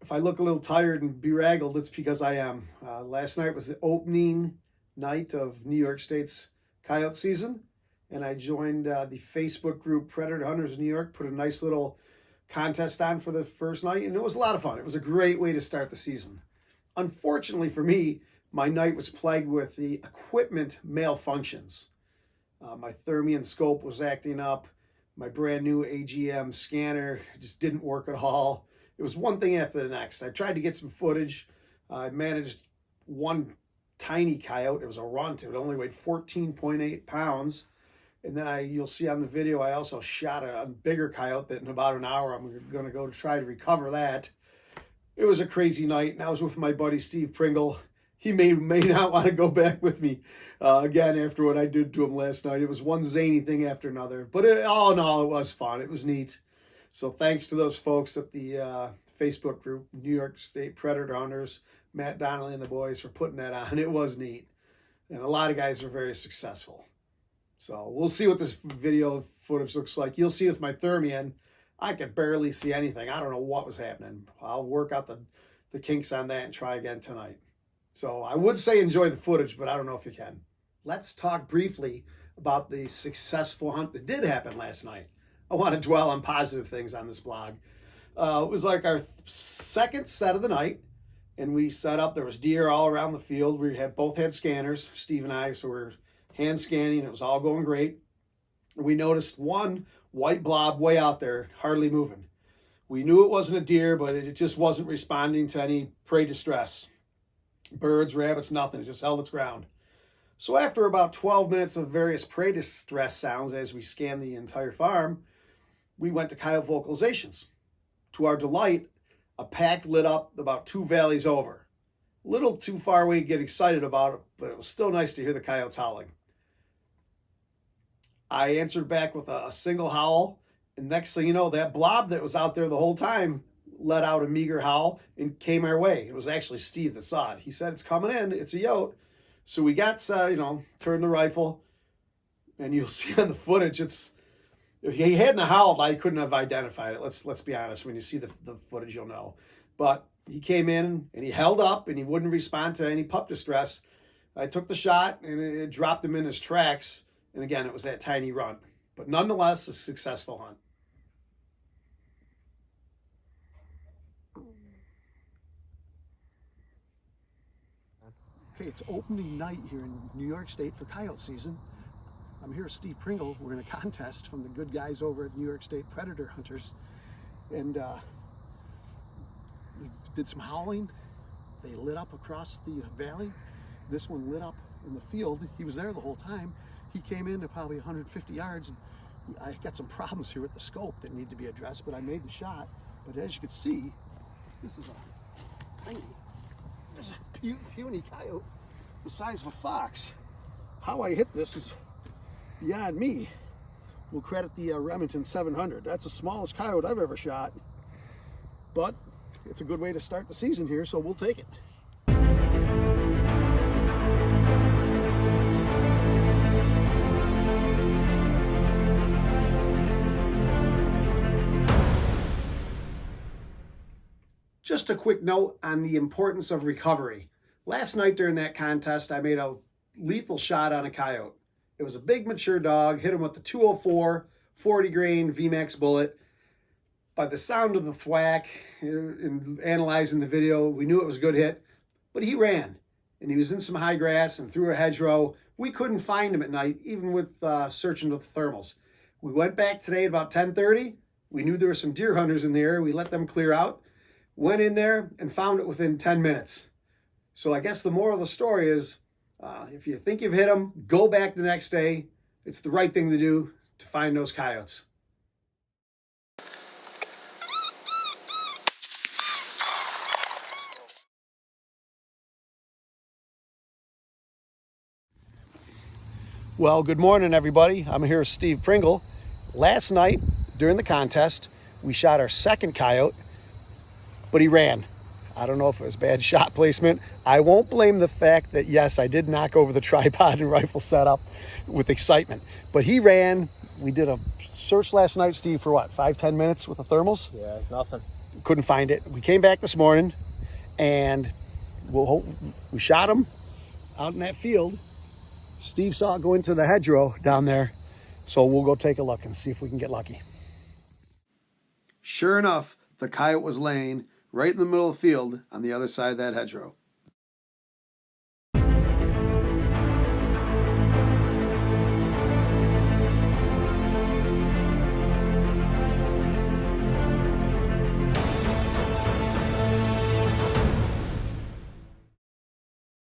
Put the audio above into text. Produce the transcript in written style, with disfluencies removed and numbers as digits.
If I look a little tired and beraggled, it's because I am. Last night was the opening night of New York State's coyote season, and I joined the Facebook group Predator Hunters New York, put a nice little contest on for the first night, and it was a lot of fun. It was a great way to start the season. Unfortunately for me, my night was plagued with the equipment malfunctions. My Thermion scope was acting up. My brand new AGM scanner just didn't work at all. It was one thing after the next. I tried to get some footage. I managed one tiny coyote. It was a runt. It only weighed 14.8 pounds. And then you'll see on the video, I also shot a bigger coyote that in about an hour, I'm going to go try to recover that. It was a crazy night, and I was with my buddy Steve Pringle. He may not want to go back with me again after what I did to him last night. It was one zany thing after another. But all in all, it was fun. It was neat. So thanks to those folks at the Facebook group, New York State Predator Hunters, Matt Donnelly and the boys for putting that on. It was neat. And a lot of guys were very successful. So we'll see what this video footage looks like. You'll see with my Thermion, I could barely see anything. I don't know what was happening. I'll work out the kinks on that and try again tonight. So I would say enjoy the footage, but I don't know if you can. Let's talk briefly about the successful hunt that did happen last night. I want to dwell on positive things on this blog. It was like our second set of the night, and we set up. There was deer all around the field. We both had scanners, Steve and I, so we're hand scanning. It was all going great. We noticed one white blob way out there, hardly moving. We knew it wasn't a deer, but it just wasn't responding to any prey distress. Birds, rabbits, nothing. It just held its ground. So after about 12 minutes of various prey distress sounds as we scanned the entire farm, we went to coyote vocalizations. To our delight, a pack lit up about 2 valleys over. A little too far away to get excited about it, but it was still nice to hear the coyotes howling. I answered back with a single howl, and next thing you know, that blob that was out there the whole time let out a meager howl and came our way. It was actually Steve that saw it. He said, "It's coming in. It's a yote." So we got, turned the rifle, and you'll see on the footage, if he hadn't howled, I couldn't have identified it. Let's be honest. When you see the footage, you'll know. But he came in, and he held up, and he wouldn't respond to any pup distress. I took the shot, and it dropped him in his tracks. And again, it was that tiny runt. But nonetheless, a successful hunt. Okay, it's opening night here in New York State for coyote season. I'm here with Steve Pringle. We're in a contest from the good guys over at New York State Predator Hunters. And we did some howling. They lit up across the valley. This one lit up in the field. He was there the whole time. He came in at probably 150 yards. And I got some problems here with the scope that need to be addressed, but I made the shot. But as you can see, this is a tiny, there's a puny coyote the size of a fox. How I hit this is beyond me. We'll credit the Remington 700. That's the smallest coyote I've ever shot. But it's a good way to start the season here, so we'll take it. Just a quick note on the importance of recovery. Last night during that contest, I made a lethal shot on a coyote. It was a big mature dog, hit him with the 204 40 grain VMAX bullet. By the sound of the thwack, in analyzing the video, we knew it was a good hit, but he ran, and he was in some high grass and through a hedgerow. We couldn't find him at night, even with searching with the thermals. We went back today at about 10:30. We knew there were some deer hunters in the area. We let them clear out. Went in there and found it within 10 minutes. So I guess the moral of the story is, if you think you've hit them, go back the next day. It's the right thing to do to find those coyotes. Well, good morning, everybody. I'm here with Steve Pringle. Last night, during the contest, we shot our second coyote, but he ran. I don't know if it was bad shot placement. I won't blame the fact that, yes, I did knock over the tripod and rifle setup with excitement. But he ran. We did a search last night, Steve, for what, 5-10 minutes with the thermals? Yeah, nothing. couldn't find it. We came back this morning, and we shot him out in that field. Steve saw it go into the hedgerow down there, so we'll go take a look and see if we can get lucky. Sure enough, the coyote was laying right in the middle of the field on the other side of that hedgerow.